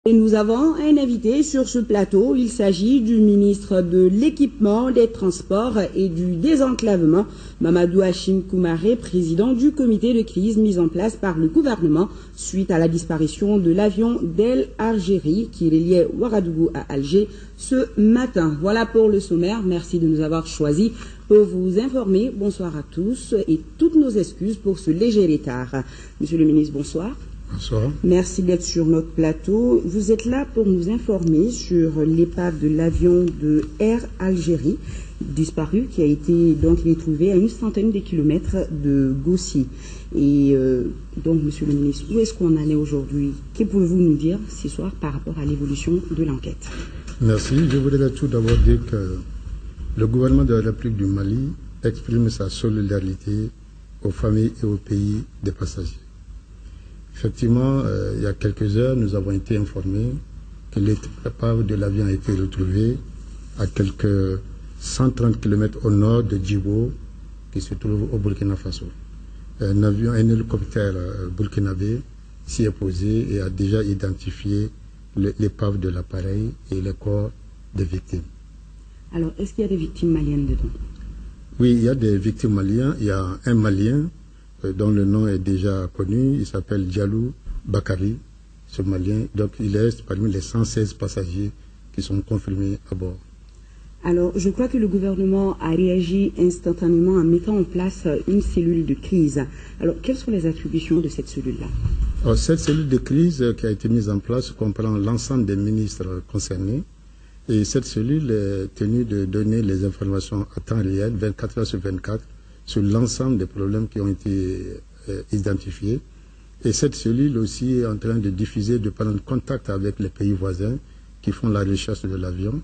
Et nous avons un invité sur ce plateau. Il s'agit du ministre de l'Équipement, des Transports et du Désenclavement, Mamadou Hachim Koumaré, président du comité de crise mis en place par le gouvernement suite à la disparition de l'avion d'El Algérie qui reliait Ouagadougou à Alger ce matin. Voilà pour le sommaire. Merci de nous avoir choisis pour vous informer. Bonsoir à tous et toutes nos excuses pour ce léger retard. Monsieur le ministre, bonsoir. Bonsoir. Merci d'être sur notre plateau. Vous êtes là pour nous informer sur l'épave de l'avion de Air Algérie disparu qui a été donc retrouvé à une centaine de kilomètres de Gossi. Et donc, monsieur le ministre, où est-ce qu'on en est aujourd'hui? Que pouvez-vous nous dire ce soir par rapport à l'évolution de l'enquête? Merci. Je voudrais tout d'abord dire que le gouvernement de la République du Mali exprime sa solidarité aux familles et aux pays des passagers. Effectivement, il y a quelques heures, nous avons été informés que l'épave de l'avion a été retrouvée à quelques 130 km au nord de Djibo, qui se trouve au Burkina Faso. Un hélicoptère burkinabé s'y est posé et a déjà identifié l'épave de l'appareil et le corps des victimes. Alors, est-ce qu'il y a des victimes maliennes dedans? Oui, il y a des victimes maliennes. Il y a un Malien dont le nom est déjà connu, il s'appelle Diallo Bakari, ce Malien. Donc il est parmi les 116 passagers qui sont confirmés à bord. Alors, je crois que le gouvernement a réagi instantanément en mettant en place une cellule de crise. Alors, quelles sont les attributions de cette cellule-là? Alors, cette cellule de crise qui a été mise en place comprend l'ensemble des ministres concernés. Et cette cellule est tenue de donner les informations à temps réel, 24 heures sur 24, sur l'ensemble des problèmes qui ont été identifiés. Et cette cellule aussi est en train de diffuser, de prendre contact avec les pays voisins qui font la recherche de l'avion.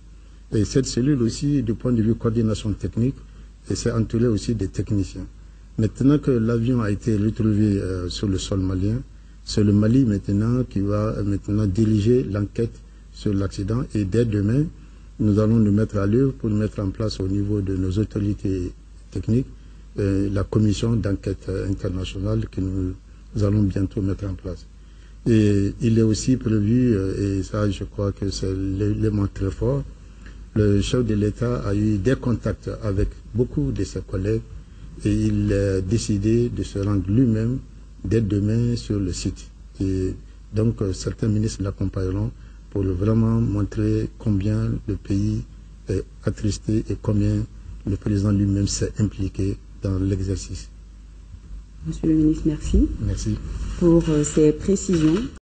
Et cette cellule aussi, du point de vue coordination technique, c'est entouré aussi des techniciens. Maintenant que l'avion a été retrouvé sur le sol malien, c'est le Mali maintenant qui va diriger l'enquête sur l'accident. Et dès demain, nous allons nous mettre à l'œuvre pour mettre en place au niveau de nos autorités techniques la commission d'enquête internationale que nous allons bientôt mettre en place. Et il est aussi prévu, et ça je crois que c'est l'élément très fort, le chef de l'État a eu des contacts avec beaucoup de ses collègues et il a décidé de se rendre lui-même dès demain sur le site. Et donc certains ministres l'accompagneront pour vraiment montrer combien le pays est attristé et combien le président lui-même s'est impliqué dans l'exercice. Monsieur le ministre, merci. Merci. Pour ces précisions.